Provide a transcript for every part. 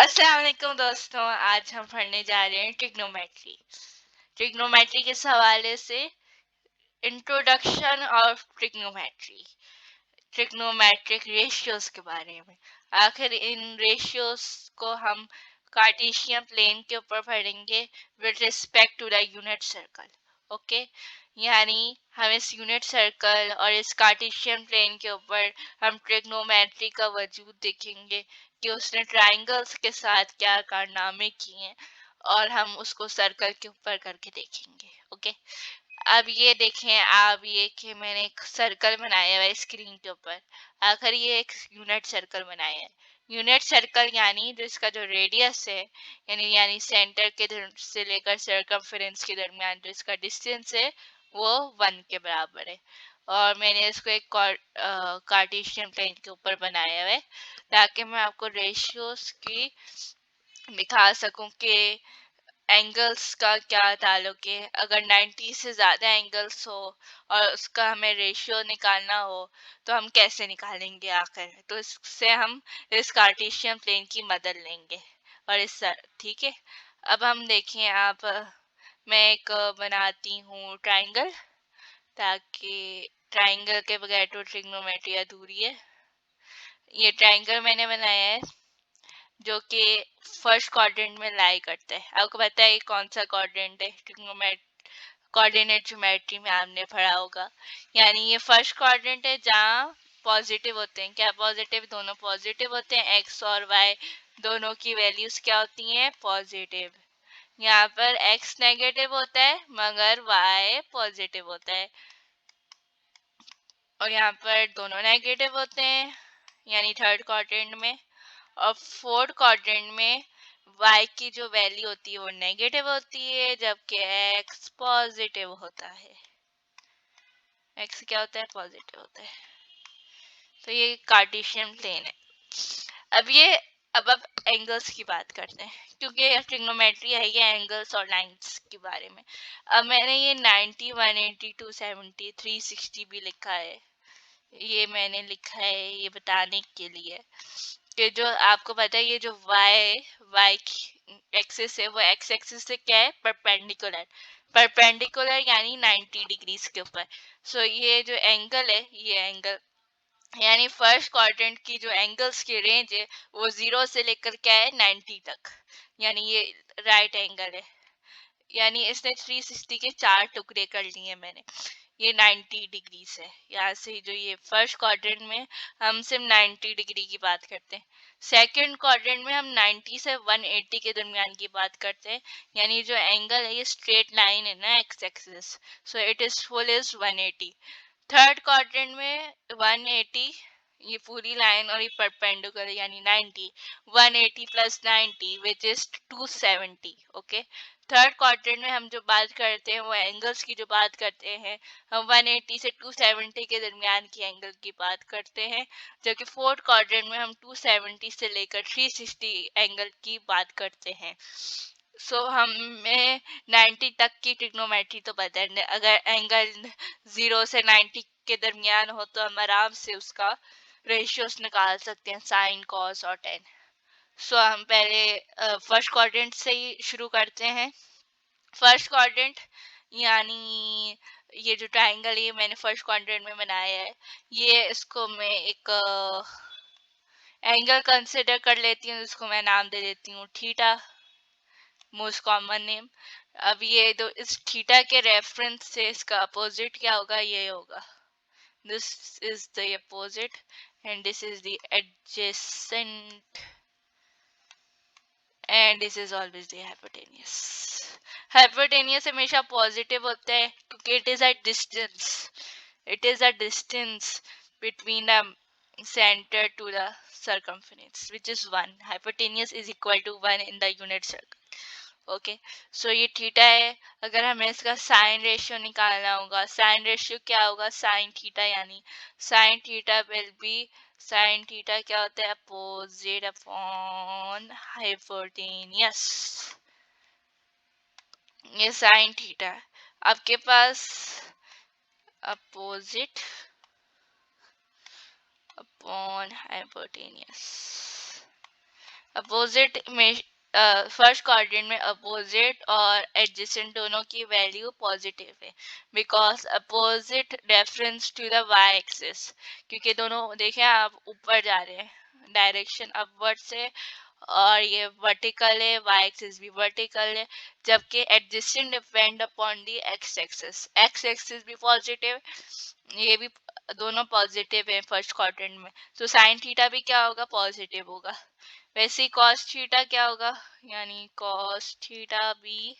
अस्सलाम वालेकुम दोस्तों, आज हम पढ़ने जा रहे हैं ट्रिग्नोमेट्री। ट्रिग्नोमेट्री के हवाले से introduction of trigonometry, trigonometric ratios के बारे में। आखिर इन रेशियोज को हम कार्टेशियन प्लेन के ऊपर पढ़ेंगे with respect to the unit circle. Okay, यानी हम इस यूनिट सर्कल और इस कार्टेशियन प्लेन के ऊपर हम ट्रिग्नोमेट्री का वजूद देखेंगे कि उसने ट्राइंगल्स के साथ क्या कारनामे किए हैं, और हम उसको सर्कल के ऊपर करके देखेंगे। ओके, अब ये देखें आप, ये कि मैंने एक सर्कल बनाया हुआ है स्क्रीन के ऊपर। आखिर ये एक यूनिट सर्कल बनाया है। यूनिट सर्कल यानी जो इसका जो रेडियस है, यानी सेंटर के से लेकर सर्कमफेरेंस के दरमियान जो इसका डिस्टेंस है वो 1 के बराबर है। और मैंने इसको एक कार्टेशियन प्लेन के ऊपर बनाया हुआ है ताकि मैं आपको रेशियोज की दिखा सकूं कि एंगल्स का क्या ताल्लुक है। अगर 90 से ज़्यादा एंगल्स हो और उसका हमें रेशियो निकालना हो तो हम कैसे निकालेंगे आखिर। तो इससे हम इस कार्टेशियन प्लेन की मदद लेंगे और इस ठीक है। अब हम देखें आप, मैं एक बनाती हूँ ट्राइंगल, ताकि ट्राइंगल के बगैर तो ट्रिग्नोमेट्री अधूरी है। ये ट्राइंगल मैंने बनाया है जो कि फर्स्ट क्वाड्रेंट में लाई करता है। आपको पता है कौन सा क्वाड्रेंट है? ट्रिग्नोमेट्री कोऑर्डिनेट ज्योमेट्री में आपने पढ़ा होगा। यानी ये फर्स्ट क्वाड्रेंट है जहाँ पॉजिटिव होते हैं। क्या पॉजिटिव? दोनों पॉजिटिव होते हैं। एक्स और वाई दोनों की वैल्यूज क्या होती हैं? पॉजिटिव। यहाँ पर एक्स नेगेटिव होता है मगर वाई पॉजिटिव होता है, और यहाँ पर दोनों नेगेटिव होते हैं यानी थर्ड क्वाड्रेंट में। और फोर्थ क्वाड्रेंट में y की जो वैल्यू होती है वो नेगेटिव होती है जबकि x पॉजिटिव होता है। x क्या होता है? पॉजिटिव होता है। तो ये कार्टेशियन प्लेन है। अब एंगल्स की बात करते हैं, क्योंकि ट्रिग्नोमेट्री है ये एंगल्स और लाइंस के बारे में। अब मैंने ये 90, 180, 270, 360 भी लिखा है। ये मैंने लिखा है ये बताने के लिए कि जो आपको पता है ये जो y एक्सिस है वो x एक्सिस से क्या है? परपेंडिकुलर। परपेंडिकुलर यानी 90 डिग्रीज के ऊपर। सो ये जो एंगल है, ये एंगल यानी फर्स्ट क्वाड्रेंट की जो एंगल्स की रेंज है वो 0 से लेकर क्या है? 90 तक। यानी ये राइट एंगल है। यानी इसने 360 के 4 टुकड़े कर लिए मैंने। ये 90 डिग्री है। यहाँ से जो ये फर्स्ट क्वाड्रेंट में हम सिर्फ 90 डिग्री की बात करते हैं। सेकंड क्वाड्रेंट में हम 90 से 180 के दरमियान की बात करते हैं। यानी जो एंगल है ये स्ट्रेट लाइन है ना, x axis, so it is full is 180। Third quadrant में 180, ये पूरी लाइन, और ये परपेंडिकुलर यानी 90। 180 plus 90 which is 270। Okay, third quadrant में हम जो बात करते हैं वो एंगल्स की जो बात करते हैं, हम 180 से 270 के दरमियान की एंगल की बात करते हैं, जबकि फोर्थ क्वाड्रेंट में हम 270 से लेकर 360 एंगल की बात करते हैं। सो हमें 90 तक की ट्रिग्नोमेट्री तो पता है। अगर एंगल 0 से 90 के दरमियान हो तो हम आराम से उसका रेशियोस निकाल सकते हैं, साइन, कॉस और टेन। सो हम पहले फर्स्ट क्वाड्रेंट से ही शुरू करते हैं। फर्स्ट क्वाड्रेंट यानी ये जो ट्राइंगल है मैंने फर्स्ट क्वाड्रेंट में बनाया है। ये इसको मैं एक एंगल कंसिडर कर लेती हूँ, इसको मैं नाम दे देती हूँ थीटा, मोस्ट कॉमन नेम। अब ये तो इस थीटा के रेफरेंस से इसका अपोजिट क्या होगा? ये होगा, this is the opposite and this is the adjacent and this is always the hypotenuse. Hypotenuse हमेशा पॉजिटिव होता है क्योंकि it is a distance between the center to the circumference which is 1. Hypotenuse is equal to 1 in the unit circle. Okay, so ये theta है। अगर हमें इसका sine ratio निकालना होगा, साइन रेशियो क्या होगा? साइन थीटा, यानी sine theta will be, sine theta क्या होता है? Opposite upon hypotenuse. ये साइन थीटा है आपके पास, अपोजिट अपॉन हाइपोटेनियस। अपोजिट में फर्स्ट क्वाड्रेंट में अपोजिट और एडजेसेंट दोनों की वैल्यू पॉजिटिव है, because opposite reference to the Y axis, क्योंकि दोनों देखें आप ऊपर जा रहे हैं डायरेक्शन अपवर्ड से, और ये वर्टिकल है, वाई एक्सिस भी वर्टिकल है, जबकि adjacent depend upon the x axis भी पॉजिटिव, ये भी दोनों पॉजिटिव है फर्स्ट क्वाड्रेंट में, तो साइन थीटा भी क्या होगा, पॉजिटिव होगा। वैसे ही कॉस थीटा क्या होगा, यानी कॉस थीटा भी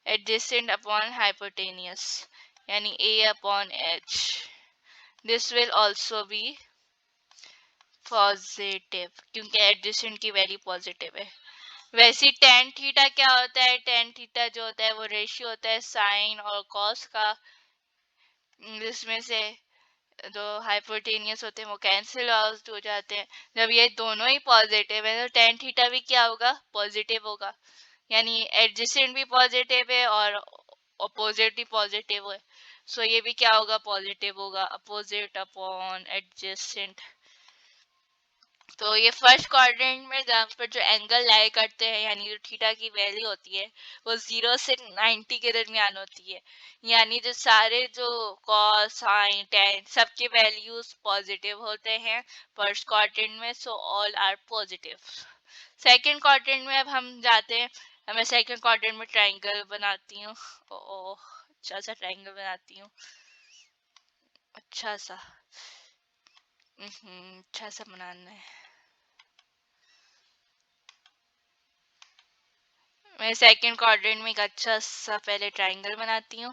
एडजेसेंट अपॉन हाइपोटेनियस, यानी A upon H, this will also be positive क्योंकि एडजेसेंट की वैल्यू पॉजिटिव है। वैसे टेन थीटा क्या होता है, टेन थीटा जो होता है वो रेशियो होता है साइन और कॉस का, जिसमें से जो हाइपोटेनियस होते हैं वो कैंसिल आउट हो जाते हैं। जब ये दोनों ही पॉजिटिव है तो टेन थीटा भी क्या होगा, पॉजिटिव होगा, यानी एडजेसेंट भी पॉजिटिव है और अपोजिट भी पॉजिटिव है, सो ये भी क्या होगा, पॉजिटिव होगा, अपोजिट अपॉन एडजेसेंट। तो ये फर्स्ट क्वाड्रेंट में जहाँ पर जो एंगल लाई करते हैं, यानी जो थीटा की वैल्यू होती है वो 0 से 90 के दरमियान होती है, यानी जो सारे जो कॉस साइन टेन सबके वैल्यूज पॉजिटिव होते हैं फर्स्ट क्वाड्रेंट में, so all are positive. Second quadrant में अब हम जाते हैं, मैं सेकंड क्वाड्रेंट में ट्राइंगल बनाती हूँ, ओह अच्छा सा ट्राइंगल बनाती हूँ, अच्छा सा अच्छा सा बनाना है। मैं सेकंड क्वाड्रेंट में एक अच्छा सा पहले ट्राइंगल बनाती हूँ,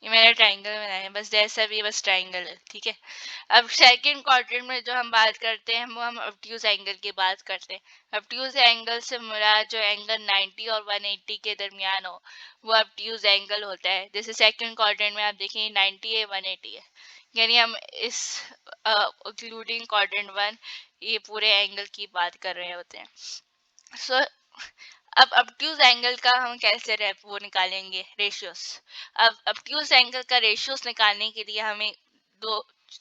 ये मैंने ट्राइंगल बनाया है, बस जैसा भी बस ट्राइंगल है, ठीक है। अब सेकंड क्वाड्रेंट में जो हम बात करते हैं वो हम ऑब्ट्यूज एंगल की बात करते हैं। ऑब्ट्यूज एंगल से मुराद जो एंगल 90 और 180 के दरमियान हो वो ऑब्ट्यूज एंगल होता है। जैसे सेकंड क्वाड्रेंट में आप देखें 90 है 180 है, यानी हम इस इंक्लूडिंग क्वाड्रेंट वन ये पूरे एंगल की बात कर रहे होते हैं। सो अब ऑब्ट्यूज एंगल का हम कैसे वो निकालेंगे, रेशियोस। अब ऑब्ट्यूज एंगल का रेशियोस निकालने के लिए हमें दो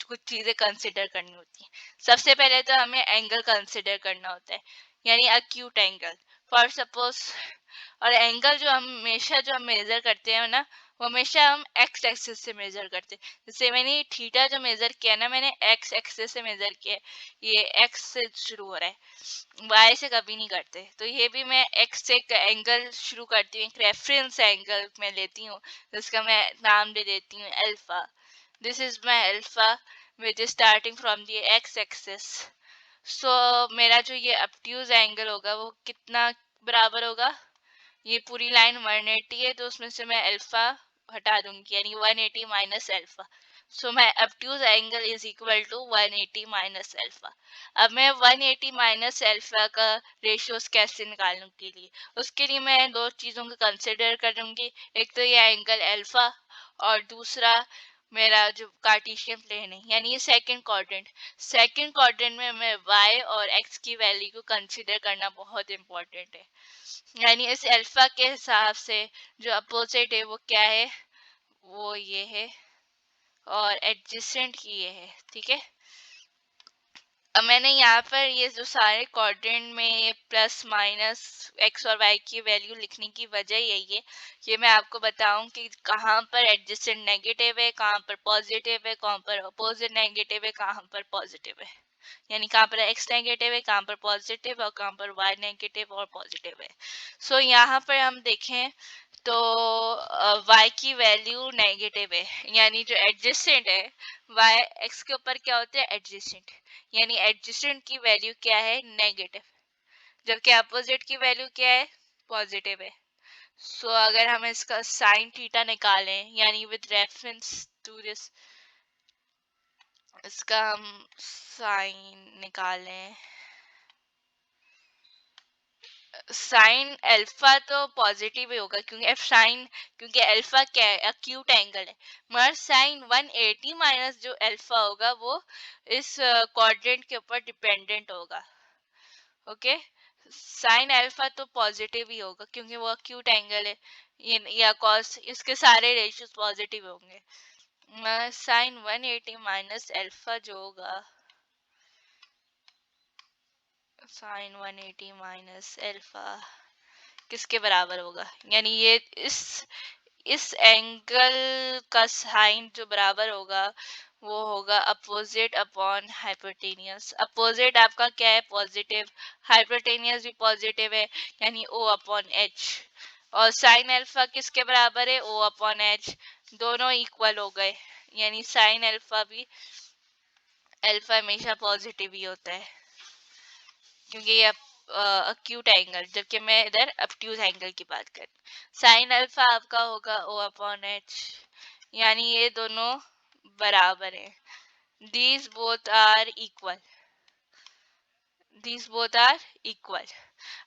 कुछ चीजें कंसिडर करनी होती हैं। सबसे पहले तो हमें एंगल कंसिडर करना होता है, यानी अक्यूट एंगल, फॉर सपोज। और एंगल जो हम हमेशा जो हम मेजर करते हैं ना, वो हमेशा हम एक्स एक्सिस से मेजर करते हैं। जैसे मैंने थीटा जो मेजर किया ना, मैंने एक्स एक्सिस से मेजर किया, ये एक्स से शुरू हो रहा है, वाई से कभी नहीं करते। तो ये भी मैं एक्स से एंगल शुरू करती हूँ, एक रेफरेंस एंगल मैं लेती हूँ, जिसका मैं नाम दे देती हूँ alpha. This is my alpha which is starting from the X axis. So मेरा जो ये ऑब्ट्यूज एंगल होगा वो कितना बराबर होगा, ये पूरी लाइन 180 है तो उसमें से मैं अल्फा हटा दूंगी, यानी 180 माइनस अल्फा। सो मैं obtuse angle is equal to 180 minus alpha. अब मैं 180 माइनस अल्फा का रेशियोस कैसे निकालूं के लिए, उसके लिए मैं दो चीजों को कंसिडर करूंगी। एक तो ये एंगल अल्फा, और दूसरा मेरा जो कार्टेशियन प्लेन है, यानी ये सेकंड क्वाड्रेंट। सेकंड क्वाड्रेंट में मैं y और x की वैल्यू को कंसिडर करना बहुत इंपॉर्टेंट है, यानी इस अल्फा के हिसाब से जो अपोजिट है वो क्या है, वो ये है, और एडजेसेंट की ये है, ठीक है। अब मैंने यहाँ पर ये जो सारे क्वाड्रेंट में ये प्लस माइनस एक्स और वाई की वैल्यू लिखने की वजह यही है कि मैं आपको बताऊं कि कहाँ पर एडजेसेंट नेगेटिव है, कहाँ पर पॉजिटिव है, कहाँ पर अपोजिट नेगेटिव है, कहाँ पर पॉजिटिव है, यानी कहाँ पर एक्स नेगेटिव है, कहाँ पर पॉजिटिव और कहाँ पर वाई नेगेटिव और पॉजिटिव है। सो यहाँ पर हम देखें तो y की वैल्यू नेगेटिव है, यानी जो एडजेसेंट है y x के ऊपर क्या होता है, एडजेसेंट, यानी एडजेसेंट की वैल्यू क्या है, नेगेटिव, जबकि अपोजिट की वैल्यू क्या है, पॉजिटिव है। सो अगर हम इसका साइन थीटा निकालें, यानी विद रेफरेंस टू दिस, इसका हम साइन निकालें, साइन अल्फा तो पॉजिटिव ही होगा, क्योंकि एफ साइन, क्योंकि अल्फा क्या है, अक्यूट एंगल है, मगर साइन 180 माइनस जो अल्फा होगा वो इस क्वाड्रेंट के ऊपर डिपेंडेंट होगा, ओके। साइन अल्फा तो पॉजिटिव ही होगा क्योंकि वो अक्यूट एंगल है, या कॉस, इसके सारे रेशियोज पॉजिटिव होंगे। साइन 180 माइनस अल्फा जो होगा साइन 180 माइनस अल्फा किसके बराबर होगा, यानी ये इस एंगल का साइन जो बराबर होगा वो होगा अपोजिट अपॉन हाइपोटेनियस। अपोजिट आपका क्या है, पॉजिटिव, हाइपोटेनियस भी पॉजिटिव है, यानी ओ अपॉन एच। और साइन अल्फा किसके बराबर है, ओ अपॉन एच, दोनों इक्वल हो गए, यानी साइन अल्फा भी, अल्फा हमेशा पॉजिटिव ही होता है क्योंकि ये अक्यूट एंगल, जबकि मैं इधर ऑब्ट्यूज एंगल की बात कर। साइन अल्फा आपका होगा ओ अपॉन एच, यानी ये दोनों बराबर है। These both are equal, these both are equal.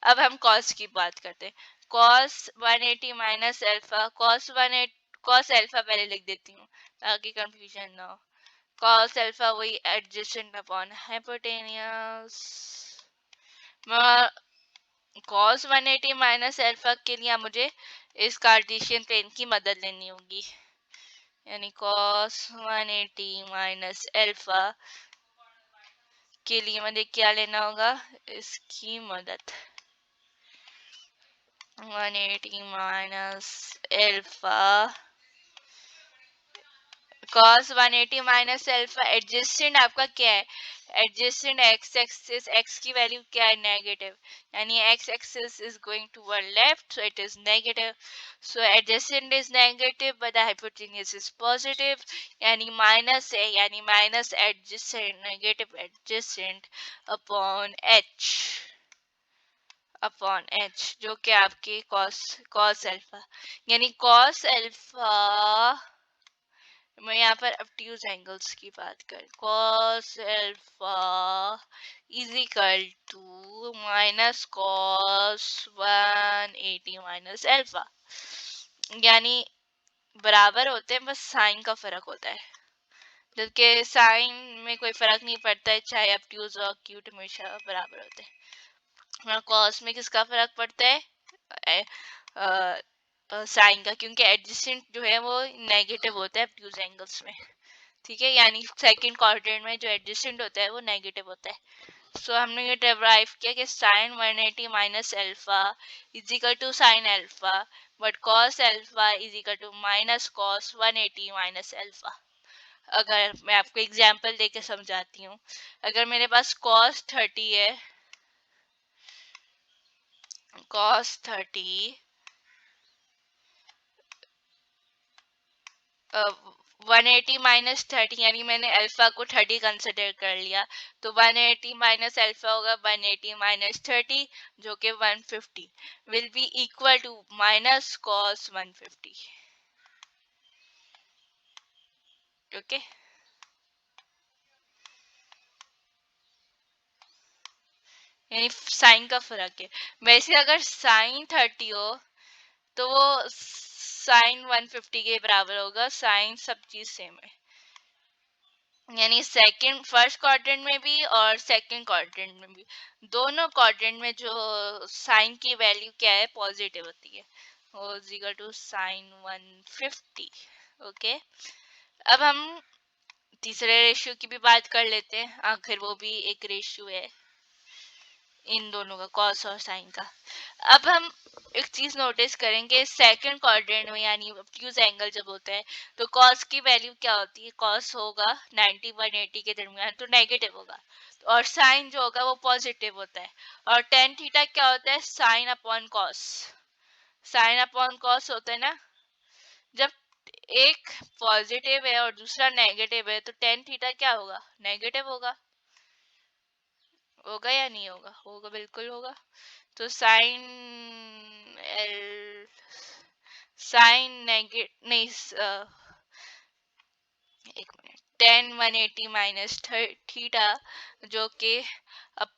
अब हम कॉस की बात करते हैं। Cos 180 minus alpha, cos alpha पहले लिख देती हूँ ताकि कंफ्यूजन ना हो। कॉस अल्फा वही adjacent upon hypotenuse. Cos 180 minus alpha के लिए मुझे इस कार्टेशियन प्लेन की मदद लेनी होगी, यानी कॉस 180 माइनस अल्फा के लिए मुझे क्या लेना होगा, इसकी मदद। 180 minus alpha, cos 180 minus alpha, adjacent आपका क्या है, एडजेसेंट एक्स एक्सिस, एक्स की वैल्यू क्या है, नेगेटिव, यानी x axis is going toward left, so it is negative. So adjacent is negative but the hypotenuse is positive, यानी minus है, यानी minus adjacent, negative adjacent upon H, upon H, जो कि आपकी कॉस, कॉस अल्फा, यानी cos alpha, मैं यहाँ पर ऑब्ट्यूज एंगल्स की बात कर, cos alpha is equal to minus cos 180 minus alpha, यानी बराबर होते हैं, बस साइन का फर्क होता है, जबकि साइन में कोई फर्क नहीं पड़ता है, चाहे ऑब्ट्यूज और एक्यूट हमेशा बराबर होते हैं। cos में किसका फर्क पड़ता है, साइन का, क्योंकि एडजेसेंट जो है वो नेगेटिव होता है ऑब्ट्यूज एंगल्स में, ठीक है, यानी सेकंड क्वाड्रेंट में जो एडजेसेंट होता है वो नेगेटिव होता है। सो हमने ये डेराइव किया कि sine 180 minus alpha is equal to sine alpha, but cos alpha is equal to minus cos 180 minus alpha. अगर मैं आपको एग्जांपल देके समझाती हूँ, अगर मेरे पास कॉस 30 है, कॉस 30 180 माइनस 30, यानी मैंने अल्फा को 30 कंसिडर कर लिया, तो 180 माइनस अल्फा होगा 180 माइनस 30, जो कि 150 will be equal to minus cos 150। Okay, यानी साइन का फर्क है। वैसे अगर साइन 30 हो तो वो साइन 150 के बराबर होगा, साइन सब चीज सेम है, यानी सेकंड, फर्स्ट क्वाड्रेंट में भी और सेकंड क्वाड्रेंट में भी, दोनों क्वाड्रेंट में जो साइन की वैल्यू क्या है, पॉजिटिव होती है, वो is equal to sine 150। Okay, अब हम तीसरे रेशियो की भी बात कर लेते हैं, आखिर वो भी एक रेशियो है इन दोनों का, कॉस और साइन का। अब हम एक चीज नोटिस करेंगे, सेकंड क्वाड्रेंट में यानी ऑब्ट्यूज एंगल जब होता है तो कॉस की वैल्यू क्या होती है, कॉस होगा 90 180 के दरमियान, तो नेगेटिव होगा, और साइन जो होगा वो पॉजिटिव होता है। और टेन थीटा क्या होता है, sine upon cos, sine upon cos होता है ना। जब एक पॉजिटिव है और दूसरा नेगेटिव है तो टेन थीटा क्या होगा, नेगेटिव होगा, होगा या नहीं होगा, होगा, बिल्कुल होगा। तो साइन एल, साइन नेगेटिव नहीं, एक मिनट, टेन 180 माइनस थीटा, जो कि अब,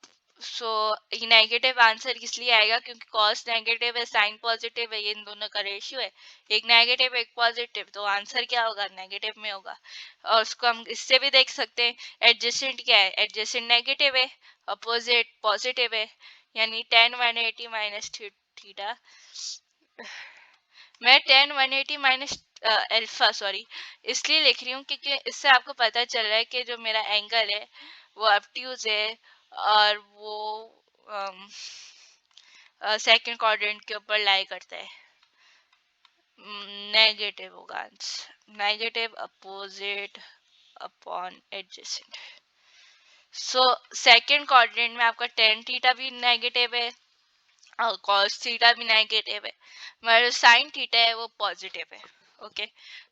सो ये नेगेटिव आंसर इसलिए आएगा क्योंकि कॉस नेगेटिव है, साइन पॉजिटिव है, ये इन दोनों का रेशियो है, एक नेगेटिव एक पॉजिटिव, तो आंसर क्या होगा, नेगेटिव में होगा। और उसको हम इससे भी देख सकते हैं, एडजेसेंट क्या है, एडजेसेंट नेगेटिव है, अपोजिट पॉजिटिव है, यानी टेन 180 माइनस थीटा, मैं टेन 180 माइनस अल्फा, सॉरी, इसलिए लिख रही हूँ क्योंकि इससे आपको पता चल रहा है कि जो मेरा एंगल है वो ऑब्ट्यूज है, और वो सेकंड क्वाड्रेंट के ऊपर लाई करता है, नेगेटिव होगा answer, negative opposite upon adjacent. So second quadrant में आपका टेन थीटा भी नेगेटिव है और कॉस थीटा भी नेगेटिव है, मगर साइन थीटा है वो पॉजिटिव है। ओके,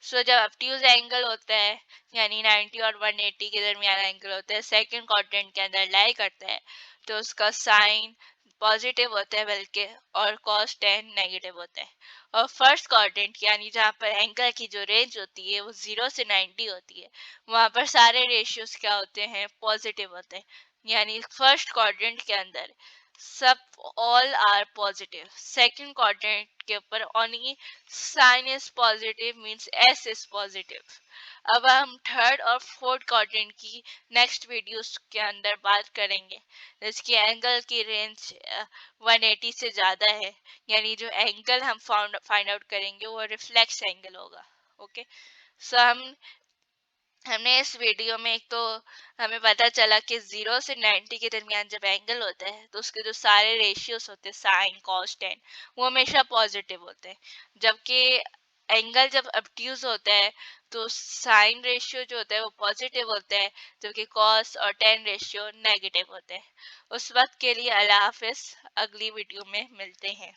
सो जब ऑब्ट्यूज एंगल होता है यानी 90 और 180 के दरमियान एंगल होता है, सेकंड क्वाड्रेंट के अंदर लाई करता है, तो उसका साइन पॉजिटिव होता है बल्कि, और कॉस 10 नेगेटिव होता है। और फर्स्ट क्वाड्रेंट यानी जहाँ पर एंगल की जो रेंज होती है वो 0 से 90 होती है, वहाँ पर सारे रेशियोज क्या होते हैं, पॉजिटिव होते हैं। यानी फर्स्ट क्वाड्रेंट के अंदर सब all are positive, second quadrant के ऊपर only sine is positive means S is positive. अब हम थर्ड और फोर्थ क्वाड्रेंट की नेक्स्ट वीडियोस के अंदर बात करेंगे, जिसकी एंगल की रेंज 180 से ज़्यादा है, यानी जो एंगल हम फाइंड आउट करेंगे वो रिफ्लेक्स एंगल होगा। ओके, सो हमने इस वीडियो में एक तो हमें पता चला कि 0 से 90 के दरमियान जब एंगल होता है तो उसके जो सारे रेशियोज होते हैं साइन कॉस टेन वो हमेशा पॉजिटिव होते हैं, जबकि एंगल जब ऑब्ट्यूज होता है तो साइन रेशियो जो होता है वो पॉजिटिव होता है, जबकि कॉस और टेन रेशियो नेगेटिव होते हैं। उस वक्त के लिए अल्लाह हाफिज, अगली वीडियो में मिलते हैं।